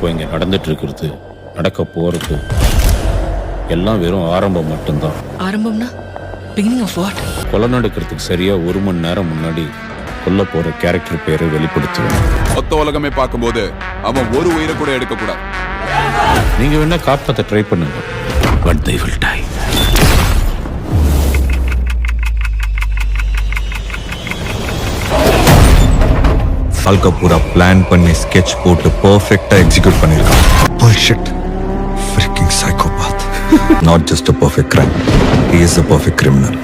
இப்போ இங்கே நடந்துட்டு இருக்கிறது, நடக்க போறது எல்லாம் வெறும் ஆரம்பம் மட்டும்தான். ஆரம்பம்னா beginning of what? கொலை நடக்கிறதுக்கு சரியா 1 மணி நேரம் முன்னாடி கொல்ல போற கேரக்டர் பேரை வெளிப்படுத்துவேன். மொத்த உலகமே பார்க்கும்போது அவன் ஒரு உயிரை கூட எடுக்க கூடாது. நீங்க வேணா காப்பாத்த ட்ரை பண்ணுங்க, பட் they will die. फाल्का पूरा प्लान பண்ணி ஸ்கெட்ச் போட்டு பெர்ஃபெக்ட்டா எக்ஸிக்யூட் பண்ணிருக்கான். Bullshit. Freaking psychopath. Not just a perfect crime. He is a perfect criminal.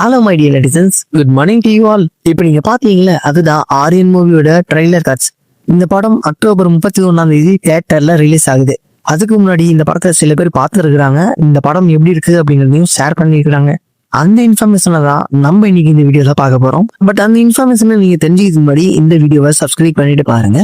Hello my dear netizens, good morning to you all. இப்போ நீங்க பாத்தீங்களா, அதுதான் ஆரியன் மூவியோட ட்ரெய்லர் காட்ஸ். இந்த படம் அக்டோபர் 31 தியேட்டர்ல ரிலீஸ் ஆகுது. அதுக்கு முன்னாடி இந்த படத்தை சில பேர் பார்த்துருக்காங்க. இந்த படம் எப்படி இருக்கு அப்படிங்கிறதையும் ஷேர் பண்ணிருக்காங்க. அந்த இன்ஃபர்மேஷனை தான் நம்ம இன்னைக்கு இந்த வீடியோல பார்க்க போறோம். பட் அந்த இன்ஃபர்மேஷனை நீங்க தெரிஞ்சுக்கிறதுக்கு முன்னாடி இந்த வீடியோவை சப்ஸ்கிரைப் பண்ணிட்டு பாருங்க.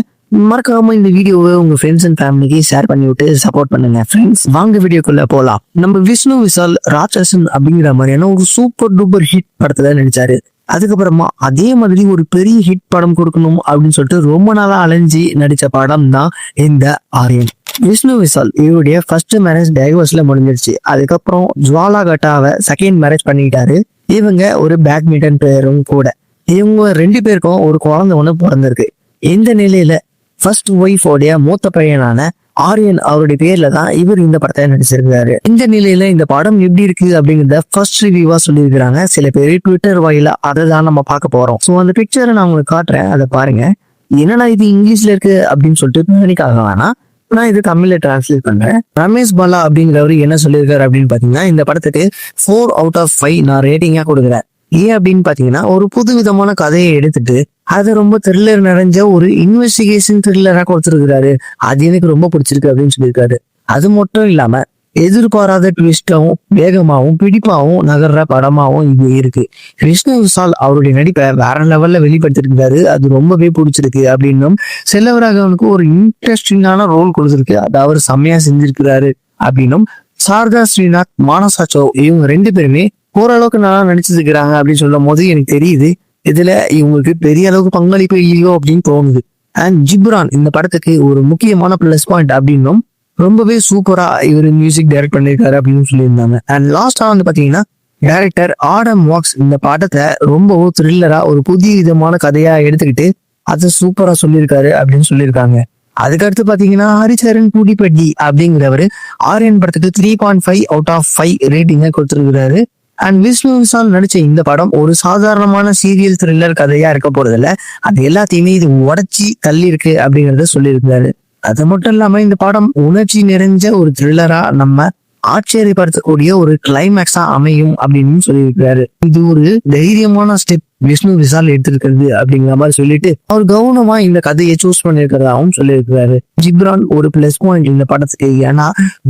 மறக்காம இந்த வீடியோவை உங்க ஃப்ரெண்ட்ஸ் அண்ட் ஃபேமிலிக்கு ஷேர் பண்ணி விட்டு சப்போர்ட் பண்ணுங்க. ஃப்ரெண்ட்ஸ், வாங்க வீடியோக்குள்ள போலாம். நம்ம விஷ்ணு விஷால் ராட்சசன் அப்படிங்கிற மாதிரியான ஒரு சூப்பர் டூப்பர் ஹிட் படத்துல நடிச்சாரு. அதுக்கப்புறமா அதே மாதிரி ஒரு பெரிய ஹிட் படம் கொடுக்கணும் அப்படின்னு சொல்லிட்டு ரொம்ப நாளா அலைஞ்சி நடிச்ச படம் தான் இந்த ஆரியன். விஷ்ணு விஷால் இவருடைய ஃபர்ஸ்ட் மேரேஜ் டைவர்ஸ்ல முடிஞ்சிருச்சு. அதுக்கப்புறம் ஜுவாலா கட்டாவை செகண்ட் மேரேஜ் பண்ணிக்கிட்டாரு. இவங்க ஒரு பேட்மிண்டன் பிளேயரும் கூட. இவங்க 2 பேருக்கும் ஒரு குழந்தை ஒண்ணு பிறந்திருக்கு. இந்த நிலையில ஃபர்ஸ்ட் ஒய்ஃபோடைய மூத்த பையனான ஆரியன் அவருடைய பேர்ல தான் இவர் இந்த படத்தை நடிச்சிருக்காரு. இந்த நிலையில இந்த படம் எப்படி இருக்கு அப்படிங்கிறத ஃபர்ஸ்ட் ரிவ்யூவா சொல்லியிருக்காங்க சில பேர் ட்விட்டர் வாயில. அதை தான் நம்ம பார்க்க போறோம். ஸோ அந்த பிக்சரை நான் உங்களுக்கு காட்டுறேன், அதை பாருங்க. என்னடா இது இங்கிலீஷ்ல இருக்கு அப்படின்னு சொல்லிட்டு நினைக்காக வேணாம், நான் இது தமிழ்ல டிரான்ஸ்லேட் பண்றேன். ரமேஷ் பாலா அப்படிங்கிறவரு என்ன சொல்லியிருக்காரு அப்படின்னு பாத்தீங்கன்னா, இந்த படத்துக்கு 4 out of 5 நான் ரேட்டிங்கா கொடுக்குறேன். ஏன் அப்படின்னு பாத்தீங்கன்னா, ஒரு புது விதமான கதையை எடுத்துட்டு அது ரொம்ப த்ரில்லர் நிறைஞ்ச ஒரு இன்வெஸ்டிகேஷன் த்ரில்லரா கொடுத்துருக்காரு. அது எனக்கு ரொம்ப பிடிச்சிருக்கு அப்படின்னு சொல்லியிருக்காரு. அது மட்டும் இல்லாம எதிர்பாராத ட்விஸ்டாவும் வேகமாவும் பிடிப்பாவும் நகர்ற படமாவும் இது இருக்கு. விஷ்ணு விஷால் அவருடைய நடிப்பை வேற லெவல்ல வெளிப்படுத்திருக்காரு. அது ரொம்பவே பிடிச்சிருக்கு அப்படின்னும், செல்லவராகவனுக்கு ஒரு இன்ட்ரெஸ்டிங்கான ரோல் கொடுத்துருக்கு, அது அவர் செம்மையா செஞ்சிருக்கிறாரு அப்படின்னும், சாரதா ஸ்ரீநாத், மானசாச்சோ இவங்க 2 பேருமே ஓரளவுக்கு நல்லா நடிச்சிருக்கிறாங்க அப்படின்னு சொல்லும் போது எனக்கு தெரியுது இதுல இவங்களுக்கு பெரிய அளவுக்கு பங்களிப்பு இல்லையோ அப்படின்னு தோணுது. அண்ட் ஜிப்ரான் இந்த படத்துக்கு ஒரு முக்கியமான பிளஸ் பாயிண்ட் அப்படின்னும், ரொம்பவே சூப்பரா இவர் மியூசிக் டைரக்ட் பண்ணிருக்காரு அப்படின்னு சொல்லியிருந்தாங்க. அண்ட் லாஸ்டா வந்து பாத்தீங்கன்னா, டைரக்டர் ஆடம் வாக்ஸ் இந்த படத்தை ரொம்பவும் த்ரில்லரா ஒரு புதிய விதமான கதையா எடுத்துக்கிட்டு அதை சூப்பரா சொல்லியிருக்காரு அப்படின்னு சொல்லியிருக்காங்க. அதுக்கடுத்து பாத்தீங்கன்னா, ஹரிச்சரன் பூடிப்பட்டி அப்படிங்கிறவரு ஆரியன் படத்துக்கு 3.5 out of 5 ரேட்டிங்க கொடுத்துருக்கிறாரு. அண்ட் விஷ்ணு விஷால் நடிச்ச இந்த படம் ஒரு சாதாரணமான சீரியல் த்ரில்லர் கதையா இருக்க போறது இல்ல, அது எல்லாத்தையுமே இது உடைச்சி தள்ளி இருக்கு அப்படிங்கறத சொல்லியிருக்காரு. அது மட்டும் இல்லாம இந்த படம் உணர்ச்சி நிறைஞ்ச ஒரு த்ரில்லரா நம்ம ஆச்சரியப்படுத்தக்கூடிய ஒரு கிளைமேக்ஸா அமையும் அப்படின்னு சொல்லியிருக்காரு. இது ஒரு தைரியமான ஸ்டெப் விஷ்ணு விஷால் எடுத்திருக்கிறது அப்படிங்கிற மாதிரி சொல்லிட்டு அவர் கவனமா இந்த கதையை சூஸ் பண்ணிருக்கிறதாவும் சொல்லியிருக்கிறாரு. ஜிப்ரான் ஒரு பிளஸ் பாயிண்ட் இந்த படத்துக்கு, ஏன்னா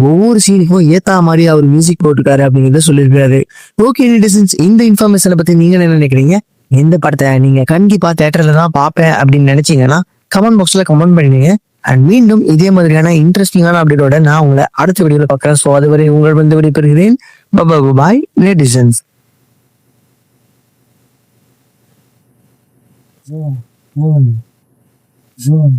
ஒவ்வொரு சீனுக்கும் ஏத்தா மாதிரி அவர் மியூசிக் போட்டிருக்காரு அப்படிங்கிறத சொல்லியிருக்காரு. ஓகே நெட்டிசன்ஸ், இந்த இன்ஃபர்மேஷனை பத்தி நீங்க என்ன நினைக்கிறீங்க? இந்த படத்தை நீங்க கண்டிப்பா தியேட்டர்ல தான் பார்ப்பேன் அப்படின்னு நினைச்சீங்கன்னா கமெண்ட் பாக்ஸ்ல கமெண்ட் பண்ணுங்க. அண்ட் மீண்டும் இதே மாதிரியான இன்ட்ரெஸ்டிங்கான அப்டேட்டோட நான் உங்களை அடுத்த வீடியோல பார்க்கிறேன். ஸோ அதுவரை உங்கள் வந்து விடைபெறுகிறேன். பாய் நெட்டிசன்ஸ். Zoom.